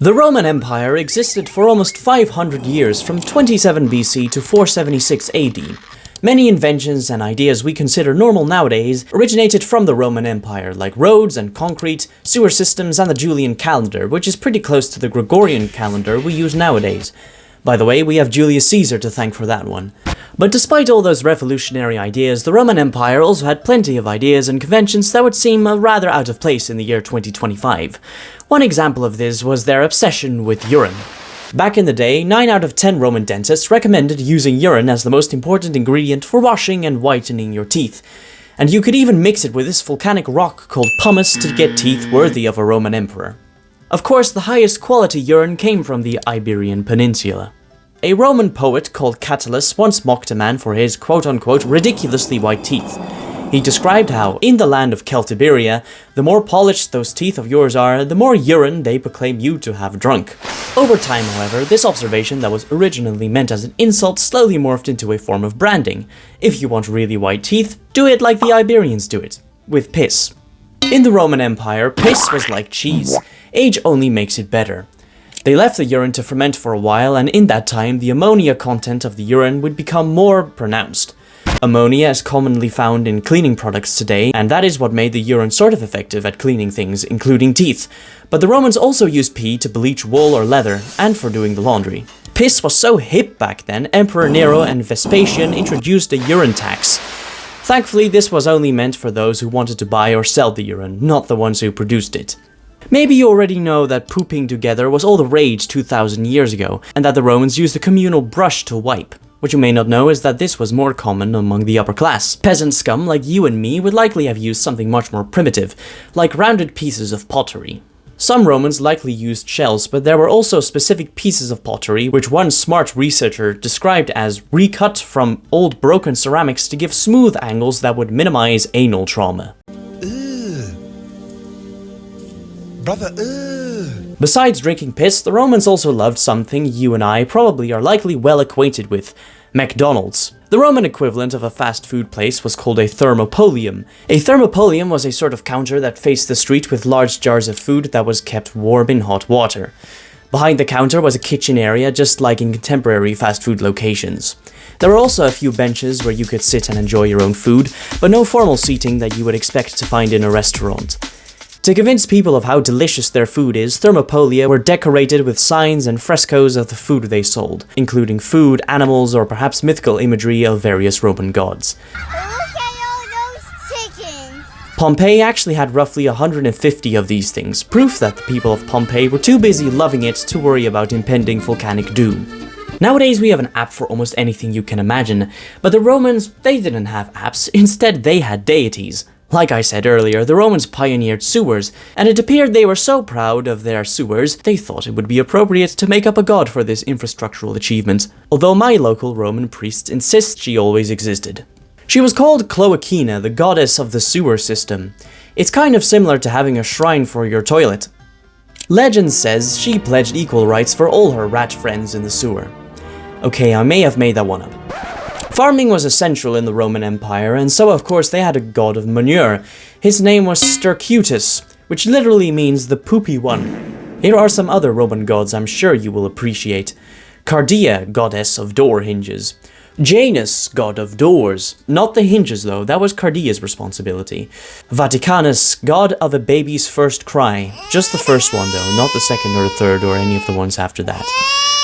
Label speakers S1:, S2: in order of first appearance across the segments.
S1: The Roman Empire existed for almost 500 years, from 27 BC to 476 AD. Many inventions and ideas we consider normal nowadays originated from the Roman Empire, like roads and concrete, sewer systems, and the Julian calendar, which is pretty close to the Gregorian calendar we use nowadays. By the way, we have Julius Caesar to thank for that one. But despite all those revolutionary ideas, the Roman Empire also had plenty of ideas and conventions that would seem rather out of place in the year 2025. One example of this was their obsession with urine. Back in the day, 9 out of 10 Roman dentists recommended using urine as the most important ingredient for washing and whitening your teeth. And you could even mix it with this volcanic rock called pumice to get teeth worthy of a Roman emperor. Of course, the highest quality urine came from the Iberian Peninsula. A Roman poet called Catullus once mocked a man for his quote-unquote ridiculously white teeth. He described how, in the land of Celtiberia, the more polished those teeth of yours are, the more urine they proclaim you to have drunk. Over time, however, this observation that was originally meant as an insult slowly morphed into a form of branding. If you want really white teeth, do it like the Iberians do it, with piss. In the Roman Empire, piss was like cheese. Age only makes it better. They left the urine to ferment for a while, and in that time, the ammonia content of the urine would become more pronounced. Ammonia is commonly found in cleaning products today, and that is what made the urine sort of effective at cleaning things, including teeth. But the Romans also used pee to bleach wool or leather, and for doing the laundry. Piss was so hip back then, Emperor Nero and Vespasian introduced a urine tax. Thankfully, this was only meant for those who wanted to buy or sell the urine, not the ones who produced it. Maybe you already know that pooping together was all the rage 2000 years ago, and that the Romans used a communal brush to wipe. What you may not know is that this was more common among the upper class. Peasant scum like you and me would likely have used something much more primitive, like rounded pieces of pottery. Some Romans likely used shells, but there were also specific pieces of pottery which one smart researcher described as recut from old broken ceramics to give smooth angles that would minimize anal trauma. Besides drinking piss, the Romans also loved something you and I probably are likely well acquainted with: McDonald's. The Roman equivalent of a fast food place was called a thermopolium. A thermopolium was a sort of counter that faced the street with large jars of food that was kept warm in hot water. Behind the counter was a kitchen area, just like in contemporary fast food locations. There were also a few benches where you could sit and enjoy your own food, but no formal seating that you would expect to find in a restaurant. To convince people of how delicious their food is, thermopolia were decorated with signs and frescoes of the food they sold, including food, animals, or perhaps mythical imagery of various Roman gods.
S2: Look at all those chickens!
S1: Pompeii actually had roughly 150 of these things, proof that the people of Pompeii were too busy loving it to worry about impending volcanic doom. Nowadays we have an app for almost anything you can imagine, but the Romans, they didn't have apps, instead they had deities. Like I said earlier, the Romans pioneered sewers, and it appeared they were so proud of their sewers, they thought it would be appropriate to make up a god for this infrastructural achievement, although my local Roman priest insists she always existed. She was called Cloacina, the goddess of the sewer system. It's kind of similar to having a shrine for your toilet. Legend says she pledged equal rights for all her rat friends in the sewer. Okay, I may have made that one up. Farming was essential in the Roman Empire, and so of course they had a god of manure. His name was Stercutus, which literally means the poopy one. Here are some other Roman gods I'm sure you will appreciate. Cardia, goddess of door hinges. Janus, god of doors. Not the hinges though, that was Cardia's responsibility. Vaticanus, god of a baby's first cry. Just the first one though, not the second or third or any of the ones after that.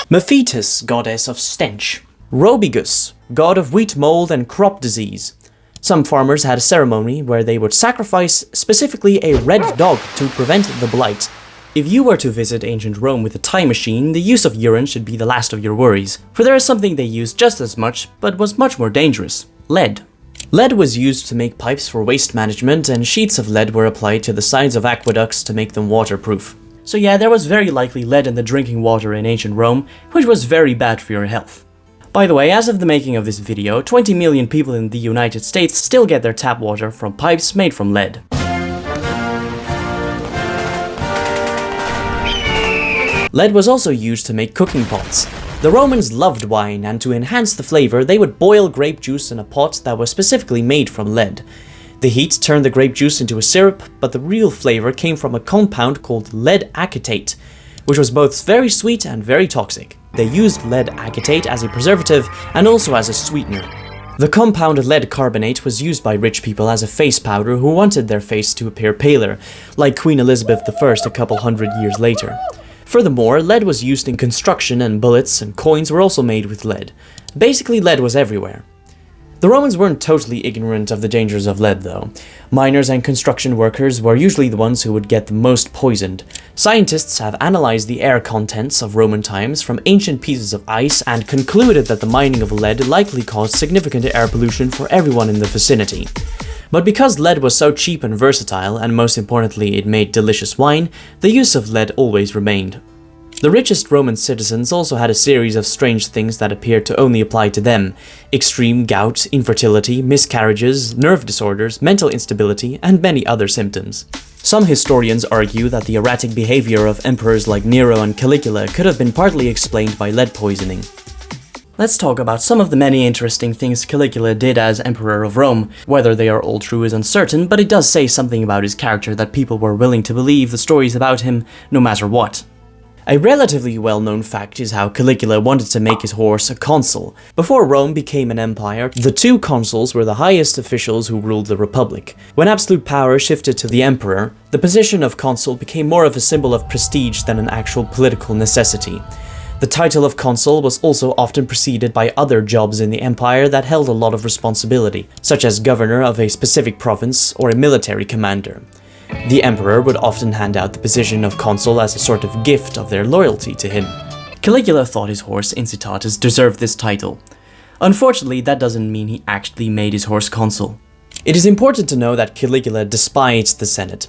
S1: Mephitis, goddess of stench. Robigus, god of wheat mold and crop disease. Some farmers had a ceremony where they would sacrifice specifically a red dog to prevent the blight. If you were to visit ancient Rome with a time machine, the use of urine should be the last of your worries, for there is something they used just as much, but was much more dangerous: lead. Lead was used to make pipes for waste management, and sheets of lead were applied to the sides of aqueducts to make them waterproof. So yeah, there was very likely lead in the drinking water in ancient Rome, which was very bad for your health. By the way, as of the making of this video, 20 million people in the United States still get their tap water from pipes made from lead. Lead was also used to make cooking pots. The Romans loved wine, and to enhance the flavor, they would boil grape juice in a pot that was specifically made from lead. The heat turned the grape juice into a syrup, but the real flavor came from a compound called lead acetate, which was both very sweet and very toxic. They used lead acetate as a preservative and also as a sweetener. The compound lead carbonate was used by rich people as a face powder who wanted their face to appear paler, like Queen Elizabeth I a couple hundred years later. Furthermore, lead was used in construction, and bullets and coins were also made with lead. Basically, lead was everywhere. The Romans weren't totally ignorant of the dangers of lead, though. Miners and construction workers were usually the ones who would get the most poisoned. Scientists have analyzed the air contents of Roman times from ancient pieces of ice and concluded that the mining of lead likely caused significant air pollution for everyone in the vicinity. But because lead was so cheap and versatile, and most importantly it made delicious wine, the use of lead always remained. The richest Roman citizens also had a series of strange things that appeared to only apply to them: extreme gout, infertility, miscarriages, nerve disorders, mental instability, and many other symptoms. Some historians argue that the erratic behavior of emperors like Nero and Caligula could have been partly explained by lead poisoning. Let's talk about some of the many interesting things Caligula did as Emperor of Rome. Whether they are all true is uncertain, but it does say something about his character that people were willing to believe the stories about him no matter what. A relatively well-known fact is how Caligula wanted to make his horse a consul. Before Rome became an empire, the two consuls were the highest officials who ruled the Republic. When absolute power shifted to the emperor, the position of consul became more of a symbol of prestige than an actual political necessity. The title of consul was also often preceded by other jobs in the empire that held a lot of responsibility, such as governor of a specific province or a military commander. The emperor would often hand out the position of consul as a sort of gift of their loyalty to him. Caligula thought his horse Incitatus deserved this title. Unfortunately, that doesn't mean he actually made his horse consul. It is important to know that Caligula despised the Senate.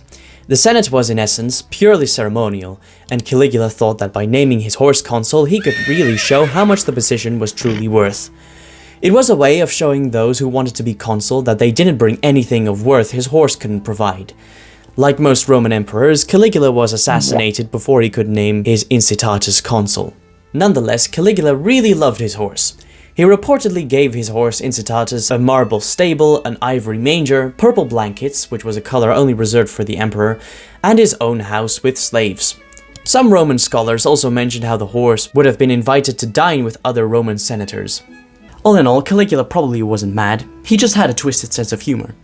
S1: The Senate was in essence purely ceremonial, and Caligula thought that by naming his horse consul he could really show how much the position was truly worth. It was a way of showing those who wanted to be consul that they didn't bring anything of worth his horse couldn't provide. Like most Roman emperors, Caligula was assassinated before he could name his Incitatus consul. Nonetheless, Caligula really loved his horse. He reportedly gave his horse Incitatus a marble stable, an ivory manger, purple blankets, which was a color only reserved for the emperor, and his own house with slaves. Some Roman scholars also mentioned how the horse would have been invited to dine with other Roman senators. All in all, Caligula probably wasn't mad, he just had a twisted sense of humor.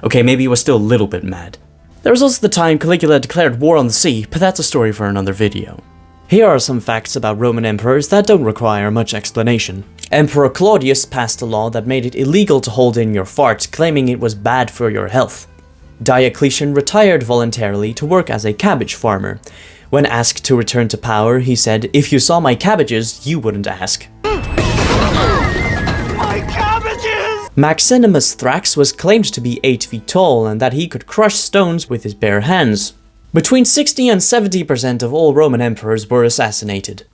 S1: Okay, maybe he was still a little bit mad. There was also the time Caligula declared war on the sea, but that's a story for another video. Here are some facts about Roman emperors that don't require much explanation. Emperor Claudius passed a law that made it illegal to hold in your fart, claiming it was bad for your health. Diocletian retired voluntarily to work as a cabbage farmer. When asked to return to power, he said, "If you saw my cabbages, you wouldn't ask."
S3: My cabbages!
S1: Maximus Thrax was claimed to be 8 feet tall and that he could crush stones with his bare hands. Between 60 and 70% of all Roman emperors were assassinated.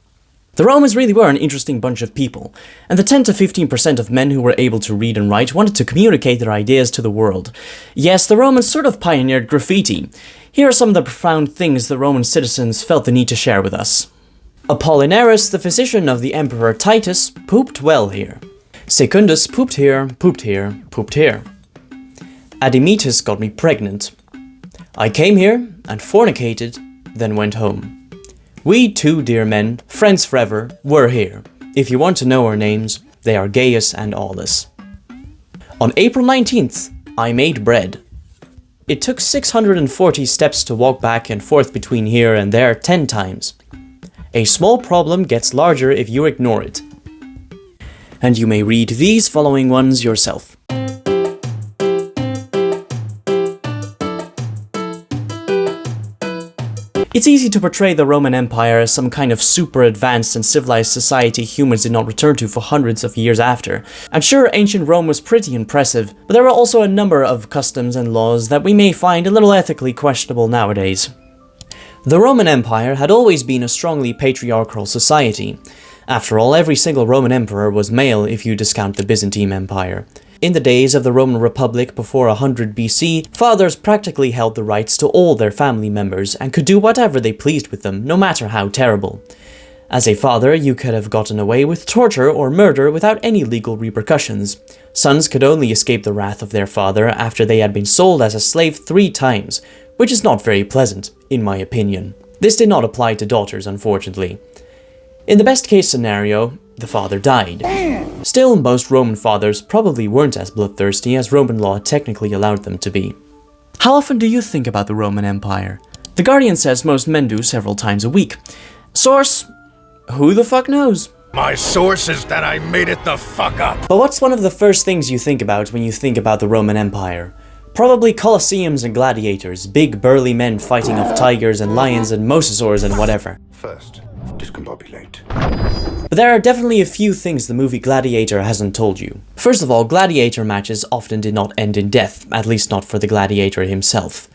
S1: The Romans really were an interesting bunch of people, and the 10 to 15% of men who were able to read and write wanted to communicate their ideas to the world. Yes, the Romans sort of pioneered graffiti. Here are some of the profound things the Roman citizens felt the need to share with us. Apollinaris, the physician of the Emperor Titus, pooped well here. Secundus pooped here, pooped here, pooped here. Admetus got me pregnant. I came here and fornicated, then went home. We two dear men, friends forever, were here. If you want to know our names, they are Gaius and Aulus. On April 19th, I made bread. It took 640 steps to walk back and forth between here and there 10 times. A small problem gets larger if you ignore it. And you may read these following ones yourself. It's easy to portray the Roman Empire as some kind of super advanced and civilized society humans did not return to for hundreds of years after. And sure, ancient Rome was pretty impressive, but there were also a number of customs and laws that we may find a little ethically questionable nowadays. The Roman Empire had always been a strongly patriarchal society. After all, every single Roman emperor was male if you discount the Byzantine Empire. In the days of the Roman Republic before 100 BC, fathers practically held the rights to all their family members and could do whatever they pleased with them, no matter how terrible. As a father, you could have gotten away with torture or murder without any legal repercussions. Sons could only escape the wrath of their father after they had been sold as a slave 3 times, which is not very pleasant, in my opinion. This did not apply to daughters, unfortunately. In the best case scenario, the father died. Still, most Roman fathers probably weren't as bloodthirsty as Roman law technically allowed them to be. How often do you think about the Roman Empire? The Guardian says most men do several times a week. Source? Who the fuck knows?
S3: My source is that I made it the fuck up.
S1: But what's one of the first things you think about when you think about the Roman Empire? Probably colosseums and gladiators, big burly men fighting off tigers and lions and mosasaurs and whatever.
S3: First, discombobulate.
S1: But there are definitely a few things the movie Gladiator hasn't told you. First of all, gladiator matches often did not end in death, at least not for the gladiator himself.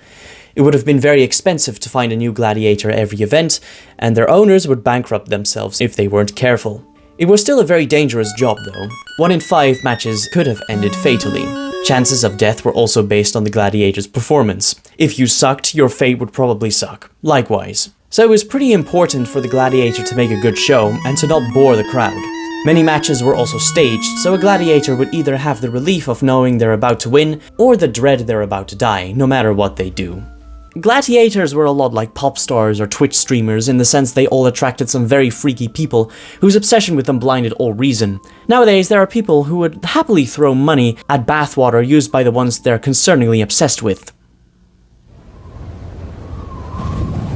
S1: It would have been very expensive to find a new gladiator every event, and their owners would bankrupt themselves if they weren't careful. It was still a very dangerous job though. 1 in 5 matches could have ended fatally. Chances of death were also based on the gladiator's performance. If you sucked, your fate would probably suck. Likewise. So it was pretty important for the gladiator to make a good show and to not bore the crowd. Many matches were also staged, so a gladiator would either have the relief of knowing they're about to win, or the dread they're about to die, no matter what they do. Gladiators were a lot like pop stars or Twitch streamers in the sense they all attracted some very freaky people whose obsession with them blinded all reason. Nowadays, there are people who would happily throw money at bathwater used by the ones they're concerningly obsessed with.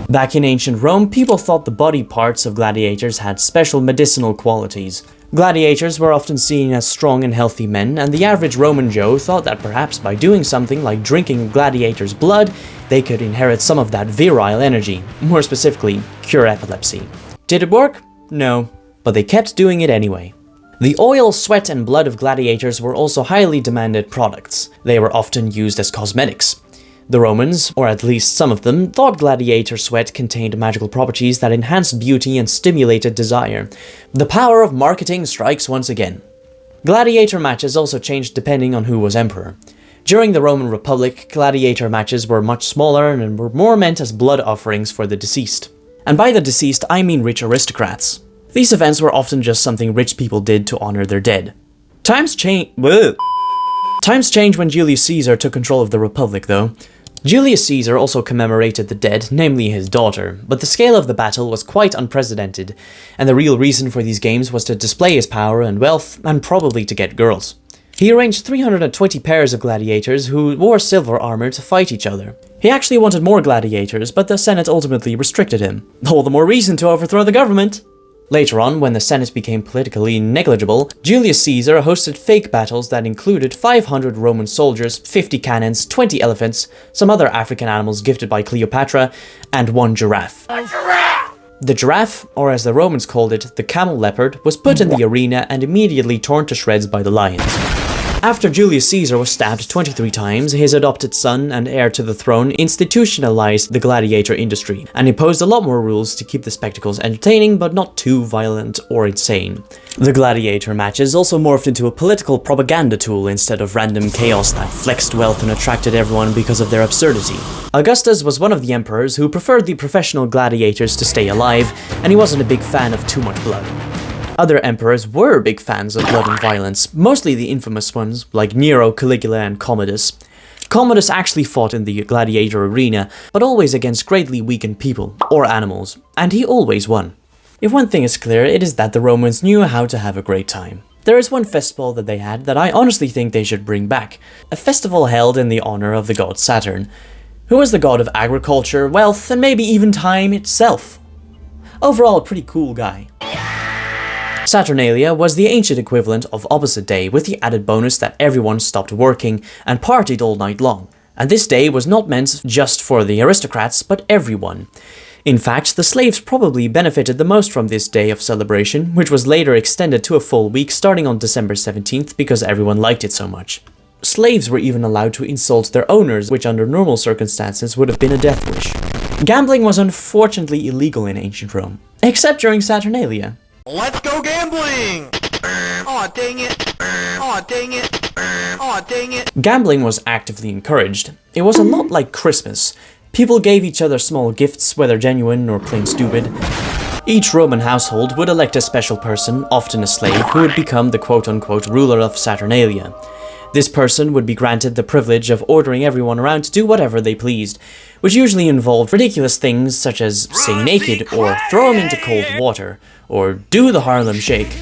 S1: Back in ancient Rome, people thought the body parts of gladiators had special medicinal qualities. Gladiators were often seen as strong and healthy men, and the average Roman Joe thought that perhaps by doing something like drinking a gladiator's blood, they could inherit some of that virile energy, more specifically, cure epilepsy. Did it work? No, but they kept doing it anyway. The oil, sweat, and blood of gladiators were also highly demanded products. They were often used as cosmetics. The Romans, or at least some of them, thought gladiator sweat contained magical properties that enhanced beauty and stimulated desire. The power of marketing strikes once again. Gladiator matches also changed depending on who was emperor. During the Roman Republic, gladiator matches were much smaller and were more meant as blood offerings for the deceased. And by the deceased, I mean rich aristocrats. These events were often just something rich people did to honor their dead. Times changed when Julius Caesar took control of the Republic, though. Julius Caesar also commemorated the dead, namely his daughter, but the scale of the battle was quite unprecedented, and the real reason for these games was to display his power and wealth, and probably to get girls. He arranged 320 pairs of gladiators who wore silver armor to fight each other. He actually wanted more gladiators, but the Senate ultimately restricted him. All the more reason to overthrow the government! Later on, when the Senate became politically negligible, Julius Caesar hosted fake battles that included 500 Roman soldiers, 50 cannons, 20 elephants, some other African animals gifted by Cleopatra, and 1 giraffe. A giraffe! The giraffe, or as the Romans called it, the camel leopard, was put in the arena and immediately torn to shreds by the lions. After Julius Caesar was stabbed 23 times, his adopted son and heir to the throne institutionalized the gladiator industry and imposed a lot more rules to keep the spectacles entertaining but not too violent or insane. The gladiator matches also morphed into a political propaganda tool instead of random chaos that flexed wealth and attracted everyone because of their absurdity. Augustus was one of the emperors who preferred the professional gladiators to stay alive, and he wasn't a big fan of too much blood. Other emperors were big fans of blood and violence, mostly the infamous ones, like Nero, Caligula, and Commodus. Commodus actually fought in the gladiator arena, but always against greatly weakened people, or animals, and he always won. If one thing is clear, it is that the Romans knew how to have a great time. There is one festival that they had that I honestly think they should bring back, a festival held in the honor of the god Saturn, who was the god of agriculture, wealth, and maybe even time itself. Overall, a pretty cool guy. Saturnalia was the ancient equivalent of opposite day, with the added bonus that everyone stopped working and partied all night long. And this day was not meant just for the aristocrats, but everyone. In fact, the slaves probably benefited the most from this day of celebration, which was later extended to a full week starting on December 17th because everyone liked it so much. Slaves were even allowed to insult their owners, which under normal circumstances would have been a death wish. Gambling was unfortunately illegal in ancient Rome, except during Saturnalia.
S4: Let's go gambling! Aw, dang it! Aw, dang it! Aw, dang it!
S1: Gambling was actively encouraged. It was a lot like Christmas. People gave each other small gifts, whether genuine or plain stupid. Each Roman household would elect a special person, often a slave, who would become the quote-unquote ruler of Saturnalia. This person would be granted the privilege of ordering everyone around to do whatever they pleased, which usually involved ridiculous things such as stay naked, or throw him into cold water, or do the Harlem Shake.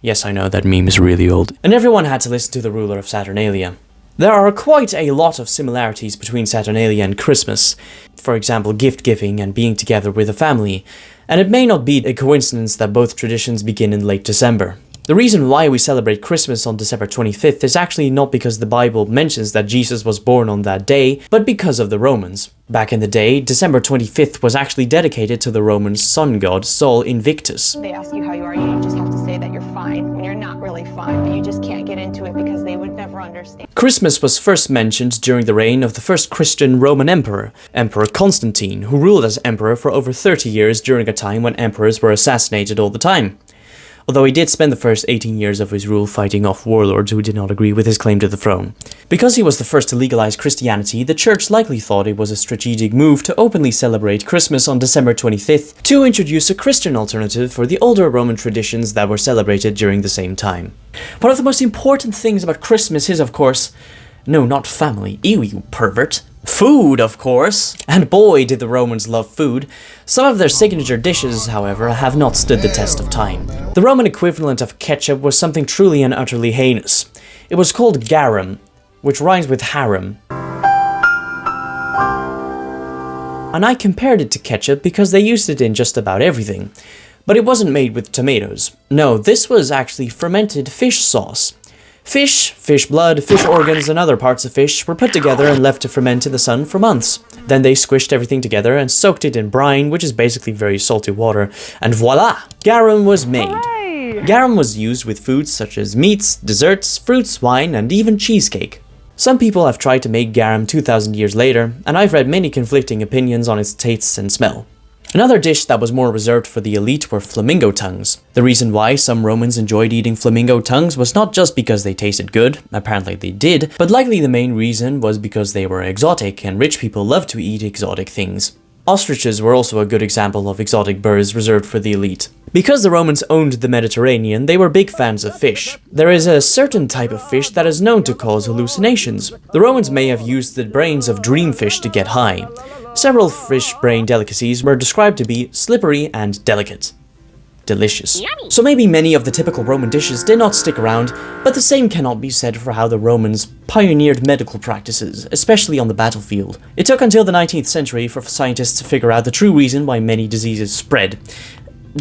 S1: Yes, I know, that meme is really old. And everyone had to listen to the ruler of Saturnalia. There are quite a lot of similarities between Saturnalia and Christmas, for example gift-giving and being together with a family, and it may not be a coincidence that both traditions begin in late December. The reason why we celebrate Christmas on December 25th is actually not because the Bible mentions that Jesus was born on that day, but because of the Romans. Back in the day, December 25th was actually dedicated to the Roman sun god Sol Invictus.
S5: They ask you how you are, you just have to say that you're fine when you're not really fine, but you just can't get into it because they would never understand.
S1: Christmas was first mentioned during the reign of the first Christian Roman emperor, Emperor Constantine, who ruled as emperor for over 30 years during a time when emperors were assassinated all the time. Although he did spend the first 18 years of his rule fighting off warlords who did not agree with his claim to the throne. Because he was the first to legalize Christianity, the church likely thought it was a strategic move to openly celebrate Christmas on December 25th to introduce a Christian alternative for the older Roman traditions that were celebrated during the same time. One of the most important things about Christmas is, of course, no, not family, ew, you pervert. Food, of course! And boy, did the Romans love food. Some of their signature dishes, however, have not stood the test of time. The Roman equivalent of ketchup was something truly and utterly heinous. It was called garum, which rhymes with harem. And I compared it to ketchup because they used it in just about everything. But it wasn't made with tomatoes. No, this was actually fermented fish sauce. Fish, fish blood, fish organs, and other parts of fish were put together and left to ferment in the sun for months. Then they squished everything together and soaked it in brine, which is basically very salty water, and voila! Garum was made. Hooray! Garum was used with foods such as meats, desserts, fruits, wine, and even cheesecake. Some people have tried to make garum 2,000 years later, and I've read many conflicting opinions on its taste and smell. Another dish that was more reserved for the elite were flamingo tongues. The reason why some Romans enjoyed eating flamingo tongues was not just because they tasted good, apparently they did, but likely the main reason was because they were exotic and rich people loved to eat exotic things. Ostriches were also a good example of exotic birds reserved for the elite. Because the Romans owned the Mediterranean, they were big fans of fish. There is a certain type of fish that is known to cause hallucinations. The Romans may have used the brains of dreamfish to get high. Several fish brain delicacies were described to be slippery and delicate. Delicious. Yummy. So maybe many of the typical Roman dishes did not stick around, but the same cannot be said for how the Romans pioneered medical practices, especially on the battlefield. It took until the 19th century for scientists to figure out the true reason why many diseases spread.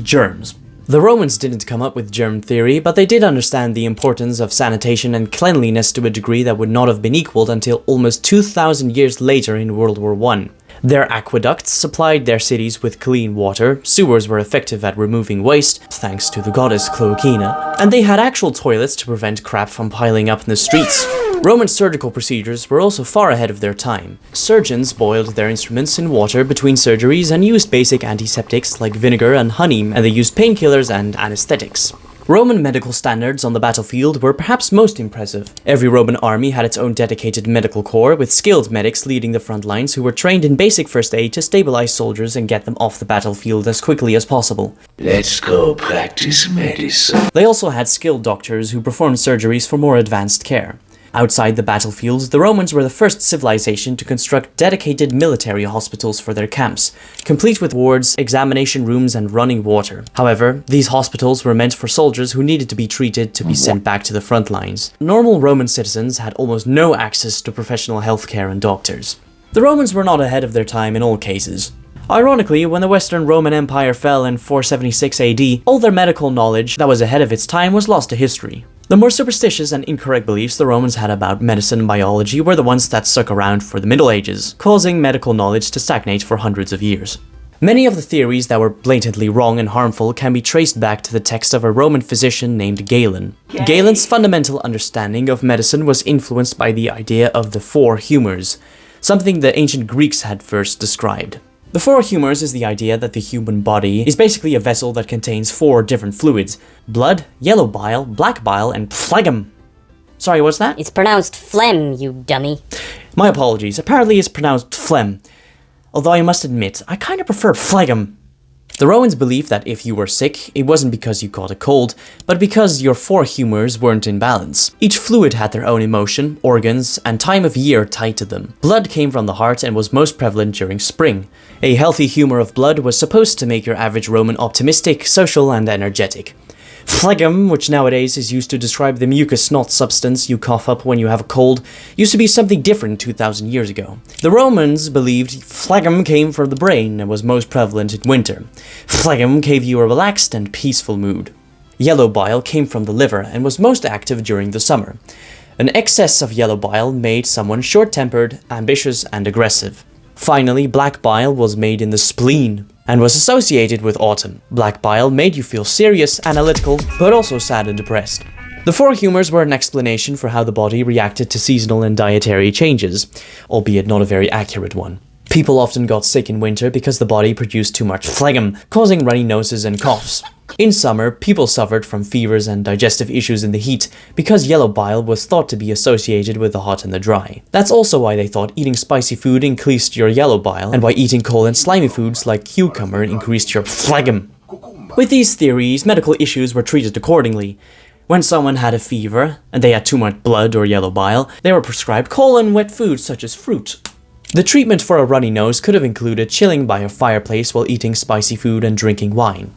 S1: Germs. The Romans didn't come up with germ theory, but they did understand the importance of sanitation and cleanliness to a degree that would not have been equaled until almost 2,000 years later in World War I. Their aqueducts supplied their cities with clean water, sewers were effective at removing waste, thanks to the goddess Cloacina, and they had actual toilets to prevent crap from piling up in the streets. Roman surgical procedures were also far ahead of their time. Surgeons boiled their instruments in water between surgeries and used basic antiseptics like vinegar and honey, and they used painkillers and anesthetics. Roman medical standards on the battlefield were perhaps most impressive. Every Roman army had its own dedicated medical corps, with skilled medics leading the front lines who were trained in basic first aid to stabilize soldiers and get them off the battlefield as quickly as possible.
S6: Let's go practice medicine.
S1: They also had skilled doctors who performed surgeries for more advanced care. Outside the battlefields, the Romans were the first civilization to construct dedicated military hospitals for their camps, complete with wards, examination rooms, and running water. However, these hospitals were meant for soldiers who needed to be treated to be sent back to the front lines. Normal Roman citizens had almost no access to professional healthcare and doctors. The Romans were not ahead of their time in all cases. Ironically, when the Western Roman Empire fell in 476 AD, all their medical knowledge that was ahead of its time was lost to history. The more superstitious and incorrect beliefs the Romans had about medicine and biology were the ones that stuck around for the Middle Ages, causing medical knowledge to stagnate for hundreds of years. Many of the theories that were blatantly wrong and harmful can be traced back to the text of a Roman physician named Galen. Yay. Galen's fundamental understanding of medicine was influenced by the idea of the four humors, something the ancient Greeks had first described. The four humors is the idea that the human body is basically a vessel that contains four different fluids: blood, yellow bile, black bile, and phlegm. Sorry, what's that?
S7: It's pronounced phlegm, you dummy.
S1: My apologies. Apparently it's pronounced phlegm. Although I must admit, I kind of prefer phlegm. The Romans believed that if you were sick, it wasn't because you caught a cold, but because your four humors weren't in balance. Each fluid had their own emotion, organs, and time of year tied to them. Blood came from the heart and was most prevalent during spring. A healthy humor of blood was supposed to make your average Roman optimistic, social, and energetic. Phlegm, which nowadays is used to describe the mucus snot substance you cough up when you have a cold, used to be something different 2000 years ago. The Romans believed phlegm came from the brain and was most prevalent in winter. Phlegm gave you a relaxed and peaceful mood. Yellow bile came from the liver and was most active during the summer. An excess of yellow bile made someone short-tempered, ambitious, and aggressive. Finally, black bile was made in the spleen and was associated with autumn. Black bile made you feel serious, analytical, but also sad and depressed. The four humors were an explanation for how the body reacted to seasonal and dietary changes, albeit not a very accurate one. People often got sick in winter because the body produced too much phlegm, causing runny noses and coughs. In summer, people suffered from fevers and digestive issues in the heat because yellow bile was thought to be associated with the hot and the dry. That's also why they thought eating spicy food increased your yellow bile, and why eating cold and slimy foods like cucumber increased your phlegm. With these theories, medical issues were treated accordingly. When someone had a fever, and they had too much blood or yellow bile, they were prescribed cold and wet foods such as fruit. The treatment for a runny nose could have included chilling by a fireplace while eating spicy food and drinking wine.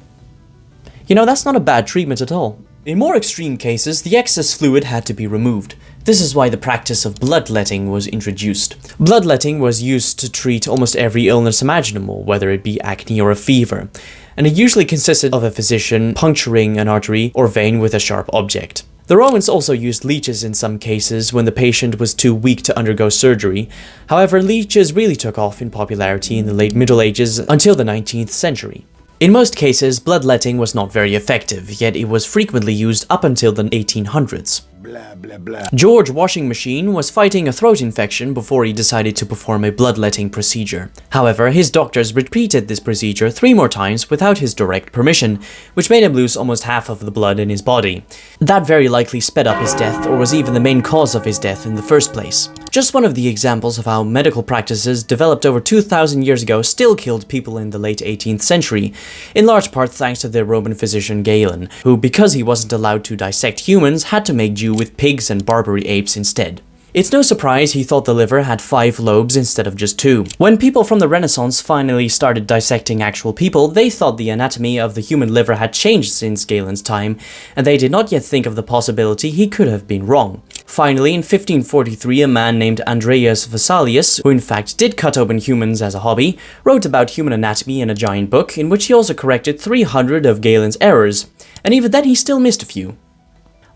S1: You know, that's not a bad treatment at all. In more extreme cases, the excess fluid had to be removed. This is why the practice of bloodletting was introduced. Bloodletting was used to treat almost every illness imaginable, whether it be acne or a fever, and it usually consisted of a physician puncturing an artery or vein with a sharp object. The Romans also used leeches in some cases when the patient was too weak to undergo surgery. However, leeches really took off in popularity in the late Middle Ages until the 19th century. In most cases, bloodletting was not very effective, yet it was frequently used up until the 1800s.
S3: Blah, blah, blah.
S1: George Washing Machine was fighting a throat infection before he decided to perform a bloodletting procedure. However, his doctors repeated this procedure 3 more times without his direct permission, which made him lose almost half of the blood in his body. That very likely sped up his death, or was even the main cause of his death in the first place. Just one of the examples of how medical practices developed over 2,000 years ago still killed people in the late 18th century, in large part thanks to the Roman physician Galen, who, because he wasn't allowed to dissect humans, had to make do with pigs and Barbary apes instead. It's no surprise he thought the liver had 5 lobes instead of just 2. When people from the Renaissance finally started dissecting actual people, they thought the anatomy of the human liver had changed since Galen's time, and they did not yet think of the possibility he could have been wrong. Finally, in 1543, a man named Andreas Vesalius, who in fact did cut open humans as a hobby, wrote about human anatomy in a giant book in which he also corrected 300 of Galen's errors, and even then he still missed a few.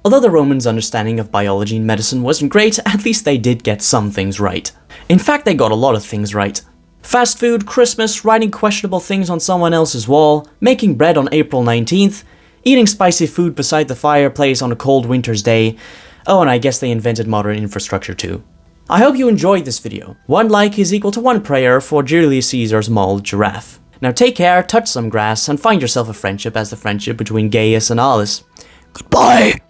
S1: Although the Romans' understanding of biology and medicine wasn't great, at least they did get some things right. In fact, they got a lot of things right. Fast food, Christmas, writing questionable things on someone else's wall, making bread on April 19th, eating spicy food beside the fireplace on a cold winter's day. Oh, and I guess they invented modern infrastructure too. I hope you enjoyed this video. 1 like is equal to 1 prayer for Julius Caesar's mauled giraffe. Now take care, touch some grass, and find yourself a friendship as the friendship between Gaius and Aulus. Goodbye!